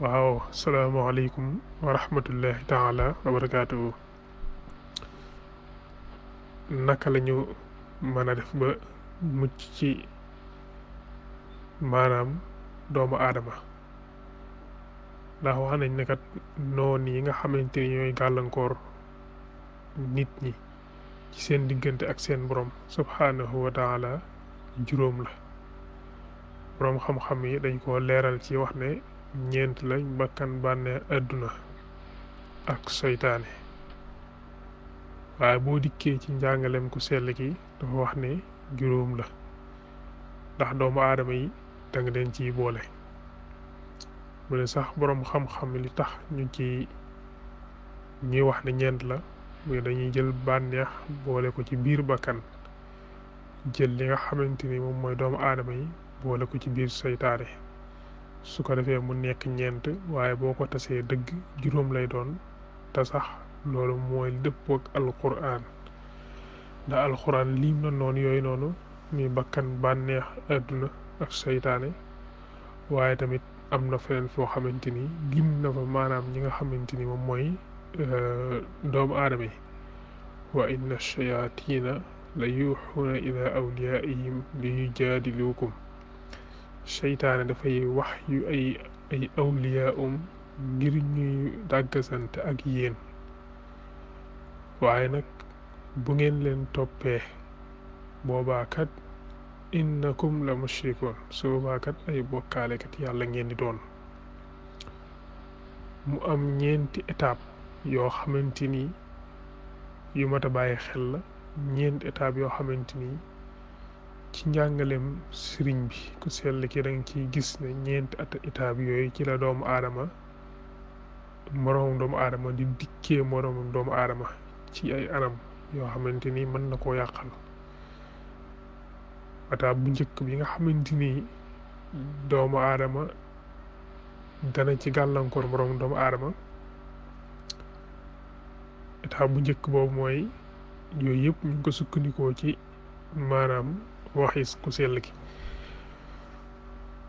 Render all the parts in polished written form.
waaw salaamaaleykum wa rahmatullahi taala wa barakaatuhu. naka lañu mën a def ba mucc ci maanaam doomu aadama ndax wax nañ ne kat noon yi nga xamante ni ñooy gàllankoor nit ñi ci seen diggante ak seen borom subhaanahu wa taala juróom la. borom xam-xam yi dañ ko leeral ci wax ne ñeent lañ: bakkan, bànneex, àdduna ak seytaane. waaye boo dikkee ci njàngaleem ku sell ki dafa wax ne juróom la, ndax doomu aadama yi da nga leen ciy boole. mu ne sax borom xam-xam li tax ñuy wax ne ñeent la muy dañuy jël bànneex boole ko ci biir bakkan, jël li nga xamante ni moom mooy doomu aadama yi boole ko ci biir seytaane. su ko defee mu nekk ñeent, waaye boo ko tasee dëgg juróom lay doon. te sax loolu mooy dëppoo ak alquran, ndax alquran lim na noonu yooyu noonu muy bakkan, bànneex, àdduna ak seytaane. waaye tamit am na feneen foo xamante ni lim na fa maanaam ñi nga xamante ni moom mooy doomu aadama yi. wa inna shayaatiina la yuuxuuna ila awliyaihim li yujaadiluukum. seytaane dafay wax yu ay awliyaum ngir ñuy dàggasante ak yéen. waaye nag bu ngeen leen toppee boobaa kat innakum la mushrikoon, su boobaa kat ay bokkaalekat yàlla ngeen di doon. mu am ñeenti étape yoo xamante ni yu mat a bàyyi xel la. ñeenti étape yoo xamante ni ci njàngaleem sëriñ bi ku sell ki danga ciy gis ne ñeenti étape yooyu ci la doomu aadama moroomam doomu aadama di dikkee moroomam doomu aadama ci ay anam yoo xamante ni mën na koo yàqal. étape bu njëkk bi nga xamante ni doomu aadama dana ci gàllankoor moroomam doomu aadama, étape bu njëkk boobu mooy yooyu yëpp ñu ngi ko sukkandikoo ci maanaam waxi ku sell ki.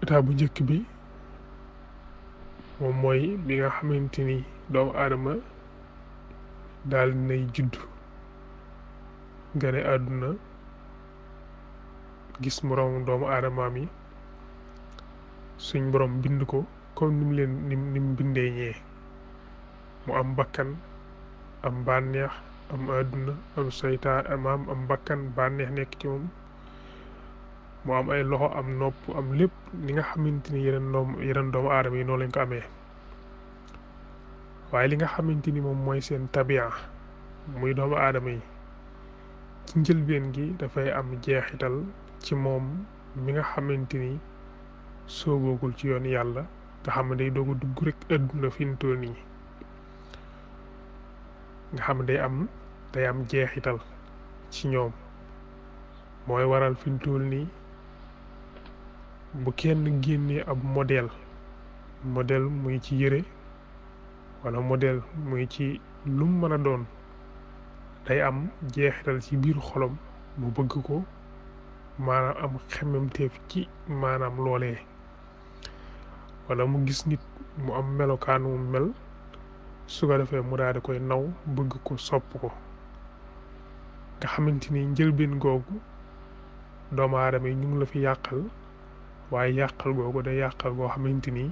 étape bu njëkk bi moom mooy bi nga xamante ni doomu aadama daal dinay judd gane àdduna, gis moroom doomu aadamaam yi, suñ borom bind ko comme ni mu bindee ñee. mu am bakkan, am bànneex, am àdduna, am seytaan, am bakkan, bànneex nekk ci moom. mu am ay loxo, am nopp, am lépp li nga xamante ni yeneen doomu aadama yi noonu lañ ko amee. waaye li nga xamante ni moom mooy seen tabia muy doomu aadama yi, ci njëlbeen gi dafay am jeexital ci moom mi nga xamante ni sooboogul ci yoon yàlla, nga xam ne day doog a dugg rek àdduna fi mu toll nii. nga xam ne day am jeexital ci ñoom. mooy waral fi mu toll nii bu kenn génnee ab modèle muy ci yëre wala modèle muy ci lum mën a doon, day am jeexital ci biir xolam mu bëgg ko, maanaam am xemmemteef ci maanaam loolee. wala mu gis nit mu am melokaan mu mel, su ko defee mu daal di koy naw, bëgg ko, sopp ko. nga xamante ni njëlbeen googu doomu aadama yi ñu ngi la fi yàqal, waaye yàqal googu day yàqal goo xamante ni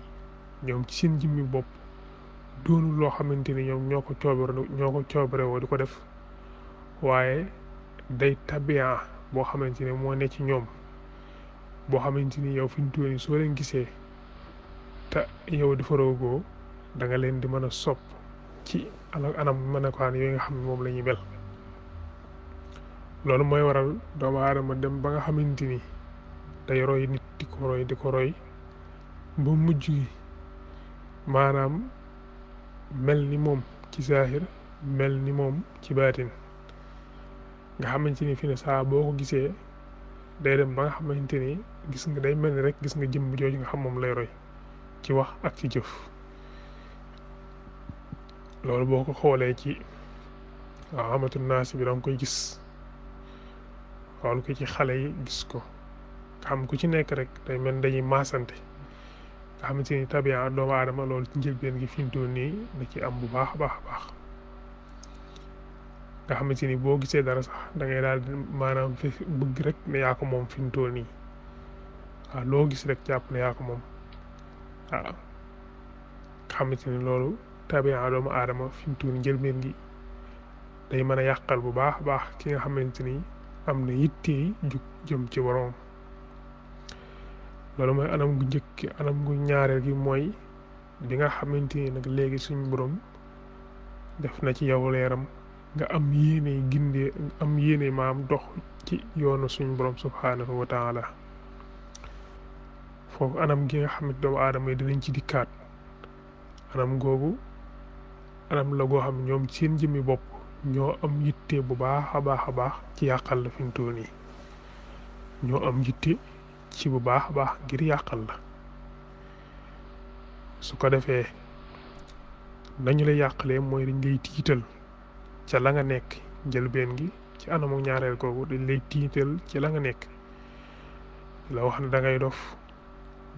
ñoom ci seen jëmmi bopp doonul loo xamante ni ñoom ñoo ko coobare woo di ko def, waaye day tabian boo xamante ni moo ne ci ñoom, boo xamante ni yow fi mu toll nii soo leen gisee te yow di faroogoo da nga leen di mën a sopp ci anam melokaan yooyu nga xam ne moom la ñuy mel. loolu mooy waral doomu aadama dem ba nga xamante ni day roy nit di ko roy ba mujj gi maanaam mel ni moom ci saahir, mel ni moom ci baatin. nga xamante ni fi ne saa boo ko gisee day dem ba nga xamante ni gis nga day mel ni rek gis nga jëmm jooju nga xam moom lay roy ci wax ak ci jëf. loolu boo ko xoolee ci amatu naas bi danga koy gis, xool ko ci xale yi gis ko, xam ku ci nekk rek day mel dañuy maasante nga xamante ni tabiya doomu aadama loolu ci njëlbeen gi fi mu toll nii da ci am bu baax a baax a baax nga xamante ni boo gisee dara sax da ngay daal maanaam fi bëgg rek ne yaa ko moom fi mu toll nii waaw loo gis rek jàpp ne yaa ko moom waaw nga xamante ni loolu tabiya doomu aadama fi mu toll nii njëlbeen gi day mën a yàqal bu baax a baax ki nga xamante ni am na yittee jug jëm ci borom loolu mooy anam gu njëkk anam gu ñaareel gi mooy bi nga xamante ni nag léegi suñu borom def na ci yow leeram nga am yéene gindee am yéene maam dox ci yoonu suñu borom subhaanahu wa taala foofu anam gi nga xam ne doomu aadama yi dinañ ci dikkaat anam googu anam la goo xam ñoom seen jëmmi bopp ñoo am yitte bu baax a baax ci yàqal la fi mu toll nii ñoo am yitte ci bu baax a baax ngir yàqal la su ko defee nañu la yàqalee mooy dañ lay tiital ca la nga nekk njëlbeen gi ci anamu ñaareel kooku dañ lay tiital ci la nga nekk la wax ne da ngay dof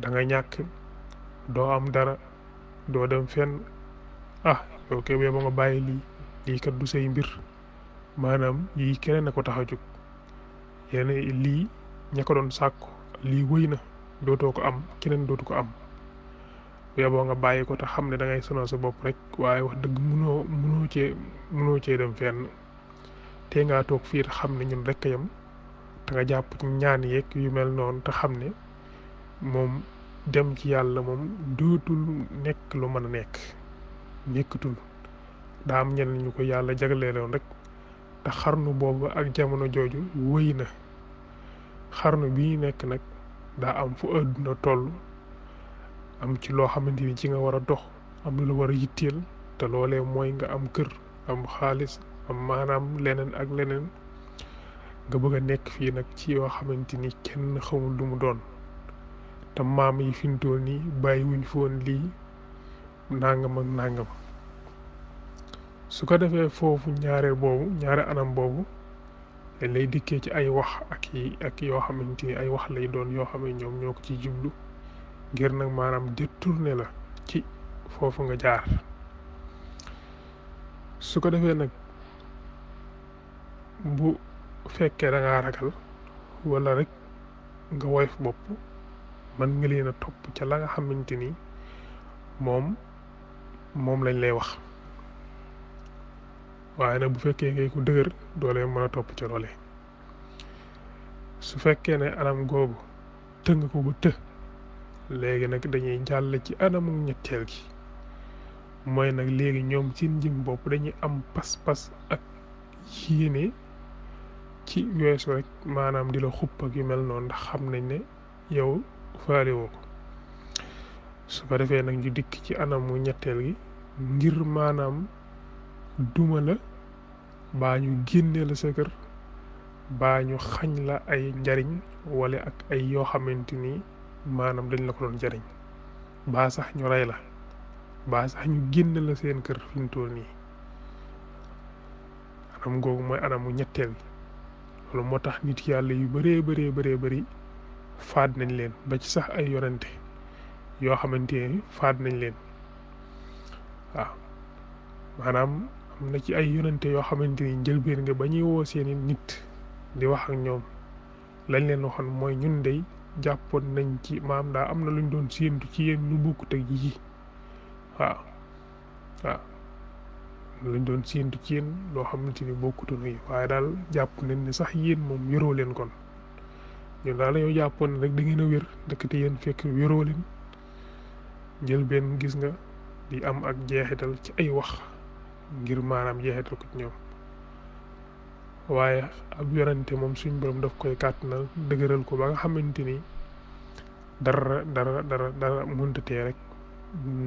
da nga ñàkk doo am dara doo dem fenn yow kay ba nga bàyyi lii kat du say mbir maanaam yii keneen na ko tax a jóg yeneen lii ña ko doon sàkku lii wëy na dootoo ko am keneen dootu ko am boo nga bàyyi ko te xam ne da ngay sonal sa bopp rek waaye wax dëgg mënoo cee dem fenn te ngaa toog fii te xam ne ñun rek a yem te nga jàpp ci ñaan yeeg yu mel noonu te xam ne moom dem ci yàlla moom dootul nekk lu mën a nekkatul daa am ñenn ñu ko yàlla jagleeloon rek te xarnu boobu ak jamono jooju wëy na xarnu bii nekk nag daa am fu àdduna toll am ci loo xamante ni ci nga war a dox am lu la war a yitteel te loolee mooy nga am kër am xaalis am maanaam leneen ak leneen nga bëgg a nekk fii nag ci yoo xamante ni kenn xamul lu mu doon te maam yi fi mu toll nii bàyyi wuñ fi woon lii nangam ak nangam su ko defee foofu ñaare anam boobu dañ lay dikkee ci ay wax ak yoo xamante ni ay wax lay doon yoo xam ne ñoom ñoo ko ci jublu ngir nag maanaam détourné la ci foofu nga jaar su ko defee nag bu fekkee da ngaa ragal wala rek nga woyof bopp mën nga leen a topp ca la nga xamante ni moom lañ lay wax waaye nag bu fekkee ngay ko dëgër doo leen mën a topp ca loole su fekkee ne anam googu tëng ko ba léegi nag dañuy jàll ci anamu ñetteel gi mooy nag léegi ñoom seen jëm bopp dañuy am pas-pas ak yéene ci weesu rek maanaam di la xupp ak yu mel noonu ndax xam nañ ne yow faale woo ko su ko defee nag ñu dikk ci anamu ñetteel gi ngir maanaam duma la baa ñu génne la sa kër baa ñu xañ la ay njariñ wala ak ay yoo xamante ni maanaam dañ la ko doon jariñ baa sax ñu rey la baa sax ñu génne la seen kër fi mu toll nii anam googu mooy anamu ñetteel gi loolu moo tax nit yàlla yu bëree faat nañ leen ba ci sax ay yonente yoo xamante ni faat nañ leen waaw maanaam am na ci ay yonente yoo xamante ni njëlbeen nga ba ñuy woo seeni nit di wax ak ñoom lañ leen waxoon mooy ñun dey jàppoon nañ ci maam daa am na luñ doon séentu ci yéen lu bokkut ak yi waaw luñ doon séentu ci yéen loo xamante ni bokkutoon yi waaye daal jàpp nañ ne sax yéen moom yoroo leen kon ñun daal dañoo jàppoon ne rek da ngeen a wér ndekete yéen fekk wéroo leen njëlbeen gis nga di am ak jeexital ci ay wax ngir maanaam jeexital ko ci ñoom waaye ab yonente moom suñ borom daf koy kàttanal dëgëral ko ba nga xamante ni dara mënta tee rek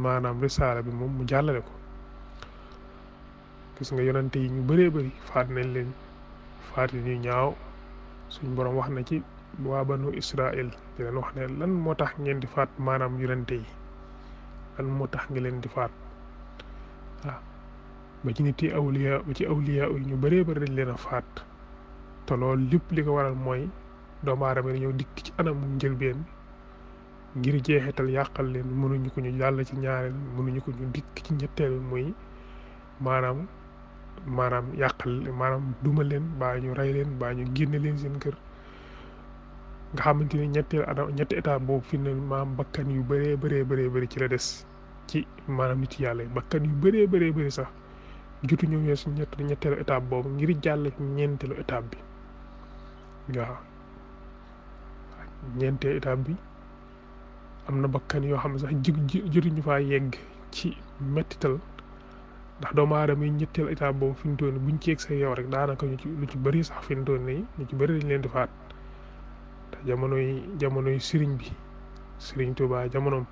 maanaam risaala bi moom mu jàllale ko gis nga yonente yi ñu bëree faat nañ leen faat yi ñu ñaaw suñ borom wax na ci waa banu Israël di leen wax ne lan moo tax ngeen di faat maanaam yonente yi lan moo tax nga leen di faat ba ci nit yi awliya yi ñu bëree bëri dañ leen a faat te loolu lépp li ko waral mooy doomu aadama dañoo dikk ci anamu njëlbeen ngir jeexital yàqal leen mënuñu ko ñu jàll ci ñaareel mënuñu ko ñu dikk ci ñetteel muy maanaam yàqal maanaam duma leen baa ñu rey leen baa ñu génne leen seen kër nga xamante ni ñetti étape boobu fi ne maam bakkan yu bëree ci la des ci maanaam nit yàlla yi bakkan yu bëree sax jotuñu weesu ñetteelu étape boobu ngir jàll ci ñeenteelu étape bi waaw ñeenteelu étape bi am na bakkan yoo xam ne sax jotuñu faa yegg ci mettital ndax doomu aadama yi ñetteelu étape boobu fi mu toll nii buñ ci yegg sa yow rek daanaka lu ci bëri sax fi mu toll nii ñu ci bëri dañ leen di faat te jamonoy Serigne Touba jamonoom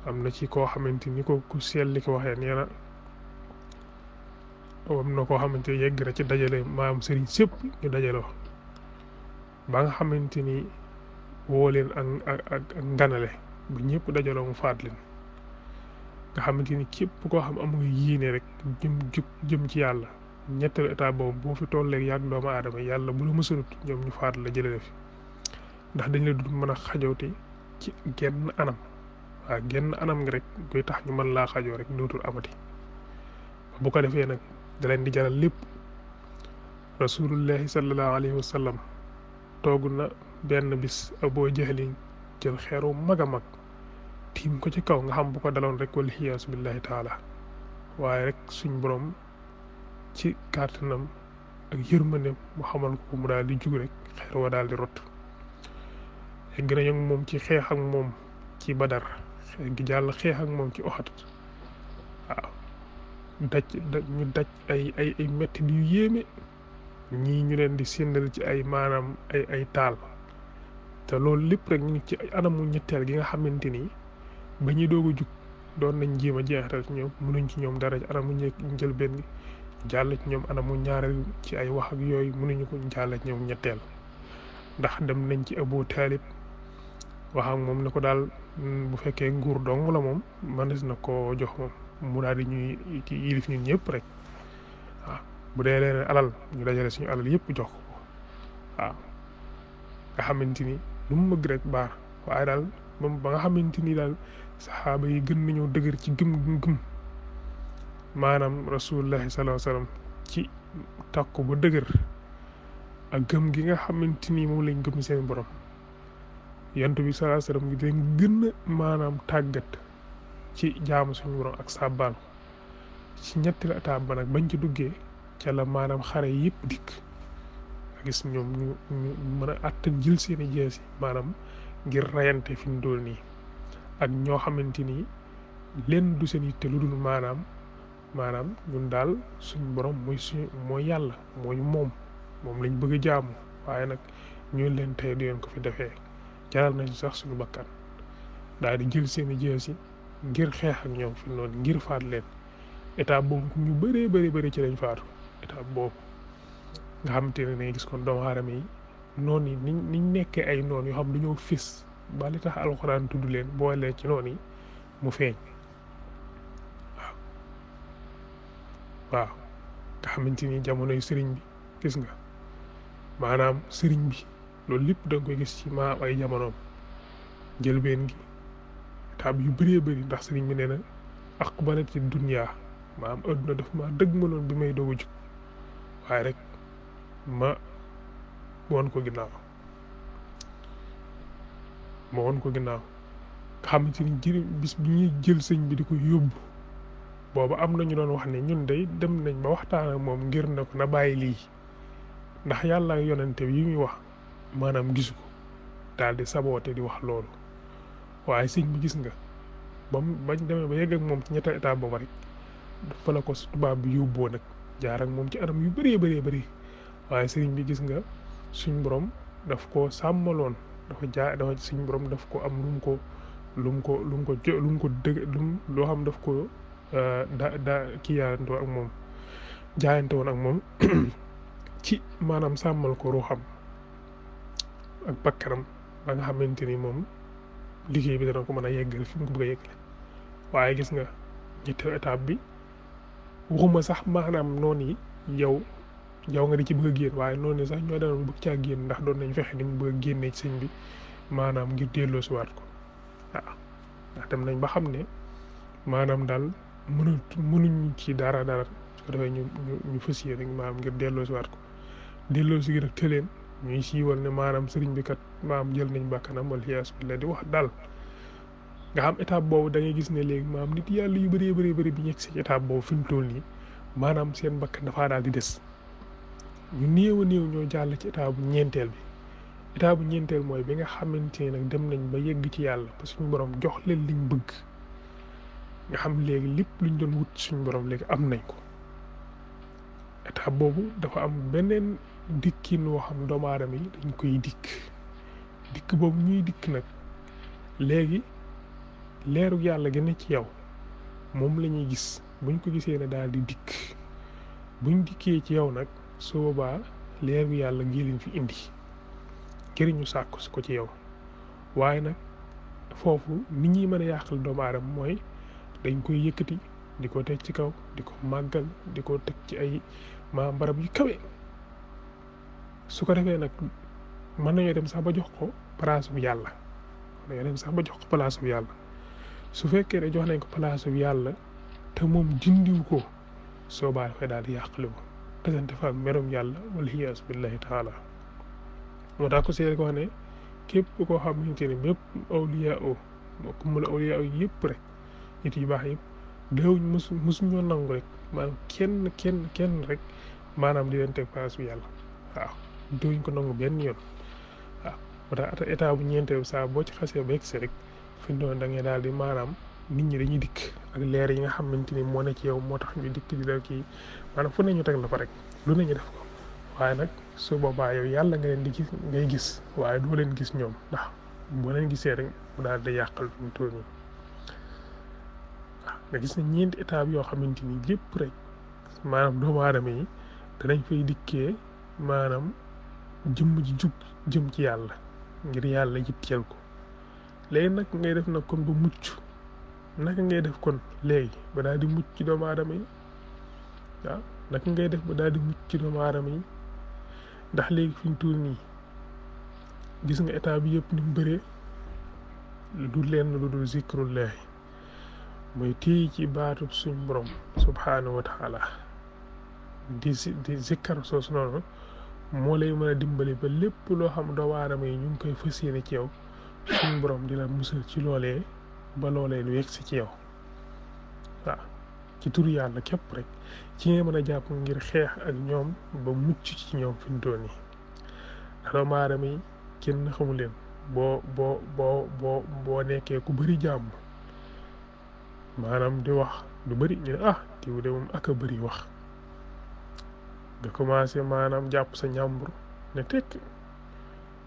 am na ci koo xamante ni ko ku sell li ko waxee nee na am na koo xamante ni yegg na ci dajale maam Serigne sëpp ñu dajaloo ba nga xamante ni woo leen ak nganale ba ñëpp dajaloo mu faat leen nga xamante ni képp koo xam am nga yéene rek jëm ci yàlla ñetteelu état boobu boo fi tollee yàgg doomu aadama yàlla bu la mësalut ñoom ñu faat la jëlee fi ndax dañ la dul mën a xajoote ci genn anam waaw genn anam nga rek koy tax ñu mën laa xajoo rek dootul amati bu ko defee nag da leen di jaral lépp rasulullahi sallallahu alayhi wa sallam toog na benn bis Aboo Jahlin jël xeeru mag a mag tiim ko ci kaw nga xam bu ko daloon rek wal xiyaasu billahi taala waaye rek suñ borom ci kàttanam ak yërmandeem mu xamal ko mu daal di jug rek xeer wa daal di rot egg nañu moom ci xeex ak moom ci Badar gi jàll xeex ak moom ci Uhud waaw ñu daj ay metti yu yéeme ñii ñu leen di séndal ci ay maanaam ay taal te loolu lépp rek ñu ngi ci anamu ñetteel gi nga xamante ni ba ñuy doog a jug doon nañ jéem a jeexital ci ñoom mënuñ ci ñoom dara ci anamu njël benn gi jàll ci ñoom anamu ñaareel ci ay wax ak yooyu mënuñu ko jàll ci ñoom ñetteel ndax dem nañ ci Abu Talib wax ak moom ne ko daal bu fekkee nguur dong la moom mënees na koo jox moom mu daal di ñuy ci yilif ñun ñëpp rek waaw bu dee leen alal ñu dajale suñu alal yëpp jox ko waaw nga xamante ni lu mu mëgg rek baax waaye daal moom ba nga xamante ni daal saxaaba yi gën nañoo dëgër ci gëm maanaam rasulullahi sallallahu alayhi wasallam ci takku ba dëgër ak gëm gi nga xamante ni moom lañ gëm seen borom yant bi sallallahu alayhi wasallam gi dañ gën a maanaam tàggat ci jaamu suñu borom ak sàbbaal ci ñetti la étape ba nag bañ ci duggee ca la maanaam xare yëpp dikk gis ñoom ñu mën a àttan jël seeni jeesi maanaam ngir rayante fi mu dool nii ak ñoo xamante ni leen du seen yitte lu dul maanaam ñun daal suñu borom mooy yàlla mooy moom lañ bëgg a jaamu waaye nag ñun leen tey du leen ko fi defee jaral nañ sax suñu bakkan daal di jël seeni jeesi ngir xeex ak ñoom fi noonu ngir faat leen étape boobu ñu bëree ci lañ faatu étape boobu nga xamante ne ne gis kon doomu aadama yi noonu yi niñ nekkee ay noon yoo xam dañoo fis ba li tax alxuraan tudd leen boole ci noonu yi mu feeñ waaw nga xamante ni jamonoy sëriñ bi gis nga maanaam sëriñ bi loolu lépp da nga koy gis ci maam ay jamonoom njëlbeen gi étape yu bëree ndax sëriñ bi nee na aqbalat ci dunya maam adduna daf ma dëgg ma loon bi may doog a jug waaye rek ma woon ko ginnaaw nga xamante ni bis bi ñuy jël sëñ bi di ko yóbbu booba am na ñu doon wax ne ñun day dem nañ ba waxtaan ak moom ngir ne ko na bàyyi lii ndax yàlla ak yonente bi yi muy wax maanaam gisu ko daal di saboote di wax loolu waaye sëñ bi gis nga bañ demee ba yegg ak moom ci ñetteel étape booba rek fa la ko tubaab bi yóbboo nag jaar ak moom ci anam yu bëree waaye sëriñ bi gis nga suñ borom daf ko sàmmaloon dafa suñ borom daf ko am loo xam daf ko kiyaantoo ak moom jaayante woon ak moom ci maanaam sàmmal ko ruuxam ak bakkanam ba nga xamante ni moom liggéey bi dana ko mën a yeggal fi mu ko bëgg a yeggale waaye gis nga ñetteelu étape bi waxuma sax maanaam noonu yi yow nga di ci bëgg a génn waaye noonu sax ñoo daan bëgg caa génn ndax doon nañ fexe ni mu bëgg a génnee ci sëñ bi maanaam ngir delloosiwaat ko waaw ndax dem nañ ba xam ne maanaam daal mënuñ ci dara su ko defee ñu fas yéene maanaam ngir delloosiwaat ko delloosi gi nag tëleen ñuy siiwal ne maanaam sëriñ bi kat maanaam jël nañ bakkanam wala iyaasu billah di wax daal nga xam étape boobu da ngay gis ne léegi maanaam nit yàlla yu bëri bi ñegg si étape boobu fi mu toll nii maanaam seen bakkan dafaa daal di des ñu néew a néew ñoo jàll ci étape bu ñeenteel bi étape bu ñeenteel mooy bi nga xamante ne nag dem nañ ba yegg ci yàlla ba suñu borom jox leen liñ bëgg nga xam léegi lépp luñ doon wut suñu borom léegi am nañ ko étape boobu dafa am beneen dikkin woo xam doomu aadama yi dañ koy dikk boobu ñuy dikk nag léegi leeru yàlla gi ne ci yow moom la ñuy gis buñ ko gisee ne daal di dikk buñ dikkee ci yow nag su boobaa leeru yàlla gi leen fi indi këriñu sàkku ko ci yow waaye nag foofu nit ñi mën a yàqal doomu aadama mooy dañ koy yëkkati di ko teg ci kaw di ko màggal di ko teg ci ay barab yu kawe su ko defee nag mën nañoo dem sax ba jox ko place bu yàlla su fekkee ne jox nañ ko place bu yàlla te moom dindiw ko soobaa dafay daal di yàqale ko présente fa merum yàlla wala iyaasu billahi taala moo tax ko seet ko wax ne képp koo xamante ne bépp awliya moo ko mën a awliya yëpp rek nit yu baax yëpp déewuñ mosu ñoo nangu rek maanaam kenn rek maanaam di leen teg place bu yàlla waaw déewuñ ko nangu benn yoon waaw moo tax état bu ñeenteel saa boo ci xasee ba egsi rek fi doon da ngay daal di maanaam nit ñi dañuy dikk ak leer yi nga xamante ni moo ne ci yow moo tax ñu dikk di la kii maanaam fu ne ñu teg la fa rek lu ne ñu def ko waaye nag su boobaa yow yàlla nga leen di gis ngay gis waaye doo leen gis ñoom ndax boo leen gisee rek mu daal di yàqal fi mu toll nii waaw nga gis ne ñeenti étape yoo xamante ni lépp rek maanaam doomu aadama yi danañ fay dikkee maanaam jëmm ji jug jëm ci yàlla ngir yàlla yitteel ko léegi nag ngay def nag kon ba mucc naka ngay def kon léegi ba daal di mucc ci doomu aadama yi waaw naka ngay def ba daal di mucc ci doomu aadama yi ndax léegi fi mu toll nii gis nga état bi yëpp ni mu bëree du lenn lu dul zikrullahi mooy téye ci baatu suñ borom subhaanahu wa taala di zikkar soosu noonu moo lay mën a dimbali ba lépp loo xam doomu aadama yi ñu ngi koy fas yéene ci yow suñ borom di la musal ci loolee ba loolee lu yegsi ci yow waaw ci turu yàlla képp rek ci nga mën a jàpp ngir xeex ak ñoom ba mucc ci ñoom fi mu toll nii ndax doomu aadama yi kenn xamu leen boo nekkee ku bëri jàmm maanaam di wax lu bëri ñu ne diw de moom ak a bëri wax nga commencé maanaam jàpp sa ñàmbur ne tekk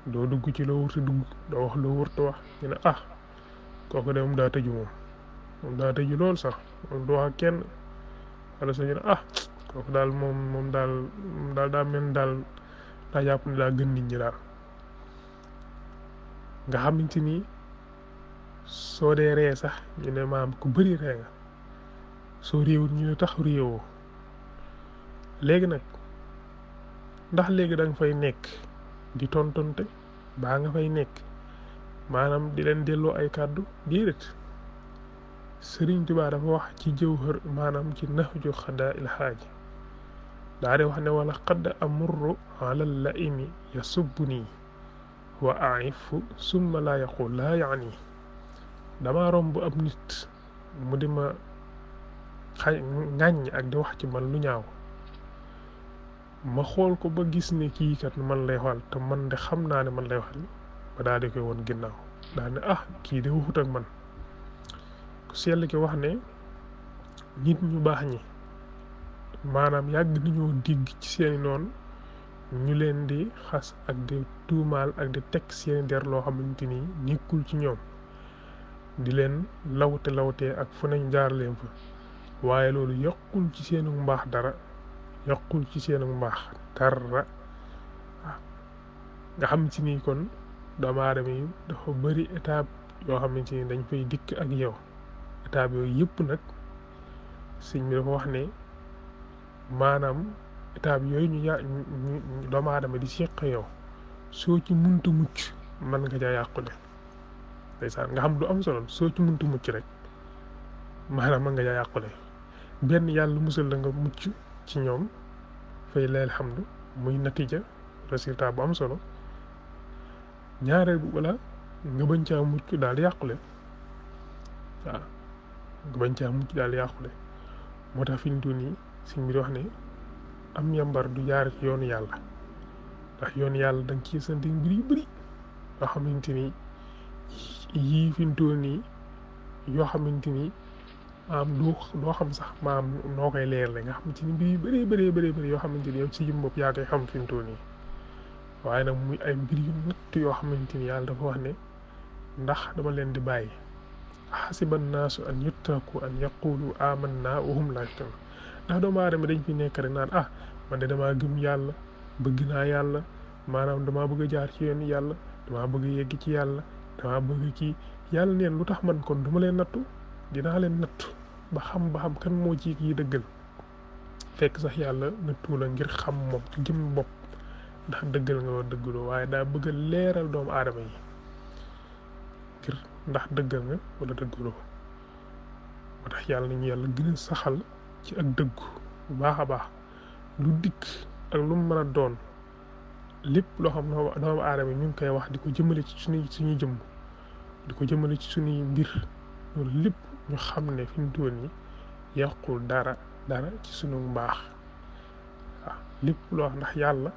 doo dugg ci loo wurta dugg doo wax loo wurta wax ñu ne kooku de moom daa tëju moom daa tëju lool sax moom du wax ak kenn wala sax ñu ne kooku daal moom daal daa mel daal daa jàpp ne daa gën nit ñi daal nga xamante ni soo dee ree sax ñu ne maam ku bëri ree nga soo réewut ñu ne tax réewoo léegi nag ndax léegi da nga fay nekk di tontonte baa nga fay nekk maanaam di leen delloo ay kàddu déedéet Serigne Touba dafa wax ci jawhar maanaam ci nahju xadaa il xaaji daa di wax ne wala xadd amurru alal la imi yasubbu nii wa aifu summa laa yaqul laa yaani dama romb ab nit mu di ma ŋàññ ak di wax ci man lu ñaaw ma xool ko ba gis ne kii kat man lay waxal te man de xam naa ne man lay waxal ba daal di koy woon ginnaaw daal ne kii de waxut ak man ku sell ki wax ne nit ñu baax ñi maanaam yàgg nañoo digg ci seeni noonu ñu leen di xas ak di tuumaal ak di teg seeni der loo xamante ni nekkul ci ñoom di leen lawtee ak fu nañ jaar leen fa waaye loolu yokkul ci seenu mbaax dara yokkul ci seenu mbaax dara nga xam ci ni kon doomu aadama yi dafa bëri étape yoo xamante ni dañ fay dikk ak yow étape yooyu yëpp nag sëñ bi dafa wax ne maanaam étape yooyu ñu doomu aadama di seq yow soo ci munta mucc mën nga caa yàqule ndeysaan nga xam du am solo soo ci muntu mucc rek maanaam mën nga caa yàqule benn yàlla musal la nga mucc ci ñoom fay lay alhamdu muy natija résultat bu am solo ñaareel bu wala nga bañ caa mucc daal di yàqule waaw nga bañ caa mucc daal di yàqule moo tax fi mu toll nii si mbir wax ne am yambar du jaar ci yoonu yàlla ndax yoonu yàlla da nga ciy sant mbir yu bëri yoo xamante ni yii fi mu toll nii yoo xamante ni maam doo xam sax maam noo koy leerle nga xamante ni mbir yu bëree yoo xamante ni yow ci jëm bopp yaa koy xam fi mu toll nii waaye nag muy ay mbir yu natt yoo xamante ni yàlla dafa wax ne ndax dama leen di bàyyi xasiba naasu an yutraku an yaqulu amanna wa hum laa yuftanuun ndax doomu aadama dañ fi nekk rek naan man de damaa gëm yàlla bëgg naa yàlla maanaam damaa bëgg a jaar ci yoon yàlla damaa bëgg a yegg ci yàlla damaa bëgg kii yàlla neen lu tax man kon duma leen nattu dinaa leen nattu ba xam kan moo ci kii dëggal fekk sax yàlla nattu la ngir xam moom ci jëm bopp ndax dëggal nga war dëggaloo waaye daa bëgg a leeral doomu aadama yi ngir ndax dëggal nga wala dëggaloo moo tax yàlla nañu yàlla gën a saxal ci ak dëggu bu baax a baax lu dikk ak lu mu mën a doon lépp loo xam ne doomu aadama yi ñu ngi koy wax di ko jëmale ci suñuy jëmm di ko jëmale ci suñuy mbir loolu lépp ñu xam ne fi mu toll nii yàqul dara ci suñu mbaax waaw lépp loo wax ndax yàlla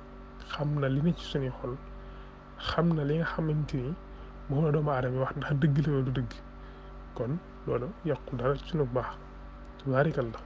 xam na li ne ci suñuy xol xam na li nga xamante ni moom la doomu aadama yi wax ndax dëgg la du dëgg kon loolu yàqul dara ci suñu mbaax tubaarikalla